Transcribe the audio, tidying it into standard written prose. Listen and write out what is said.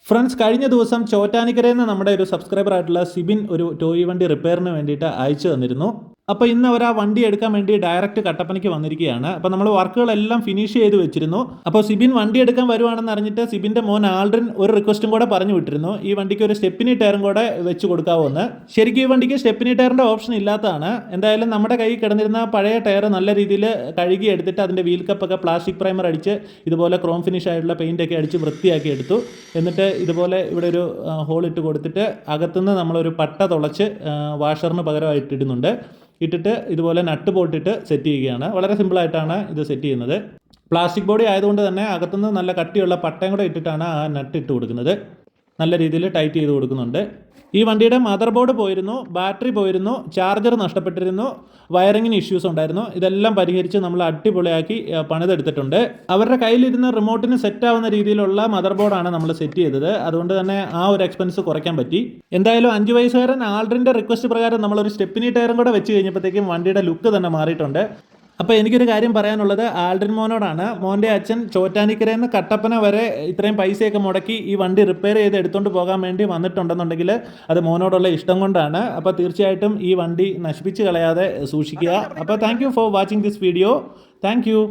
Friends, കഴിഞ്ഞ ദിവസം ചോറ്റാനിക്കരയിൽ നിന്ന് നമ്മുടെ ഒരു സബ്സ്ക്രൈബർ ആയിട്ടുള്ള സിബിൻ ഒരു ടോയ് വണ്ടി റിപ്പയറിന് വേണ്ടിയിട്ട് അയച്ചു തന്നിരുന്നു. അപ്പോൾ ഇന്ന് അവർ ആ വണ്ടി എടുക്കാൻ വേണ്ടി ഡയറക്റ്റ് കട്ടപ്പനയ്ക്ക് വന്നിരിക്കുകയാണ്. അപ്പോൾ നമ്മൾ വർക്കുകളെല്ലാം ഫിനിഷ് ചെയ്ത് വെച്ചിരുന്നു. അപ്പോൾ സിബിൻ വണ്ടി എടുക്കാൻ വരുവാണെന്ന് അറിഞ്ഞിട്ട് സിബിൻ്റെ മോൻ ആൾഡ്രിൻ ഒരു റിക്വസ്റ്റും കൂടെ പറഞ്ഞു വിട്ടിരുന്നു, ഈ വണ്ടിക്ക് ഒരു സ്റ്റെപ്പിനി ടയറും കൂടെ വെച്ച് കൊടുക്കാവോ എന്ന്. ശരിക്കും ഈ വണ്ടിക്ക് സ്റ്റെപ്പിനി ടയറിൻ്റെ ഓപ്ഷൻ ഇല്ലാത്തതാണ്. എന്തായാലും നമ്മുടെ കയ്യിൽ കിടന്നിരുന്ന പഴയ ടയർ നല്ല രീതിയിൽ കഴുകി എടുത്തിട്ട് അതിൻ്റെ വീൽ കപ്പൊക്കെ പ്ലാസ്റ്റിക് പ്രൈമർ അടിച്ച് ഇതുപോലെ ക്രോം ഫിനിഷ് ആയിട്ടുള്ള പെയിൻ്റൊക്കെ അടിച്ച് വൃത്തിയാക്കി എടുത്തു. എന്നിട്ട് ഇതുപോലെ ഇവിടെ ഒരു ഹോൾ ഇട്ട് കൊടുത്തിട്ട് അകത്തുനിന്ന് നമ്മളൊരു പട്ട തുളച്ച് വാഷറിന് പകരമായിട്ട് ഇടുന്നുണ്ട്. ഇട്ടിട്ട് ഇതുപോലെ നട്ട് പോട്ടിട്ട് സെറ്റ് ചെയ്യുകയാണ്. വളരെ സിമ്പിളായിട്ടാണ് ഇത് സെറ്റ് ചെയ്യുന്നത്. പ്ലാസ്റ്റിക് ബോഡി ആയതുകൊണ്ട് തന്നെ അകത്തുനിന്ന് നല്ല കട്ടിയുള്ള പട്ടയും കൂടെ ഇട്ടിട്ടാണ് ആ നട്ട് ഇട്ട് കൊടുക്കുന്നത്. നല്ല രീതിയിൽ ടൈറ്റ് ചെയ്ത് കൊടുക്കുന്നുണ്ട്. ഈ വണ്ടിയുടെ മദർ ബോർഡ് പോയിരുന്നു, ബാറ്ററി പോയിരുന്നു, ചാർജർ നഷ്ടപ്പെട്ടിരുന്നു, വയറിങ്ങിന് ഇഷ്യൂസ് ഉണ്ടായിരുന്നു. ഇതെല്ലാം പരിഹരിച്ച് നമ്മൾ അടിപൊളിയാക്കി പണിതെടുത്തിട്ടുണ്ട്. അവരുടെ കയ്യിലിരുന്ന റിമോട്ടിന് സെറ്റ് ആവുന്ന രീതിയിലുള്ള മദർ ബോർഡാണ് നമ്മൾ സെറ്റ് ചെയ്തത്. അതുകൊണ്ട് തന്നെ ആ ഒരു എക്സ്പെൻസ് കുറയ്ക്കാൻ പറ്റി. എന്തായാലും 5 വയസ്സുകാരൻ ആൾഡ്രിൻ്റെ റിക്വസ്റ്റ് പ്രകാരം നമ്മളൊരു സ്റ്റെപ്പിനി ടയറും കൂടെ വെച്ച് കഴിഞ്ഞപ്പോഴത്തേക്കും വണ്ടിയുടെ ലുക്ക് തന്നെ മാറിയിട്ടുണ്ട്. അപ്പോൾ എനിക്കൊരു കാര്യം പറയാനുള്ളത് ആൾഡ്രിൻ മോനോടാണ്. മോൻ്റെ അച്ഛൻ ചോറ്റാനിക്കരയിൽ നിന്ന് കട്ടപ്പന വരെ ഇത്രയും പൈസയൊക്കെ മുടക്കി ഈ വണ്ടി റിപ്പയർ ചെയ്ത് എടുത്തുകൊണ്ട് പോകാൻ വേണ്ടി വന്നിട്ടുണ്ടെന്നുണ്ടെങ്കിൽ അത് മോനോടുള്ള ഇഷ്ടം കൊണ്ടാണ്. അപ്പോൾ തീർച്ചയായിട്ടും ഈ വണ്ടി നശിപ്പിച്ച് കളയാതെ സൂക്ഷിക്കുക. അപ്പോൾ thank you for watching this video. Thank you.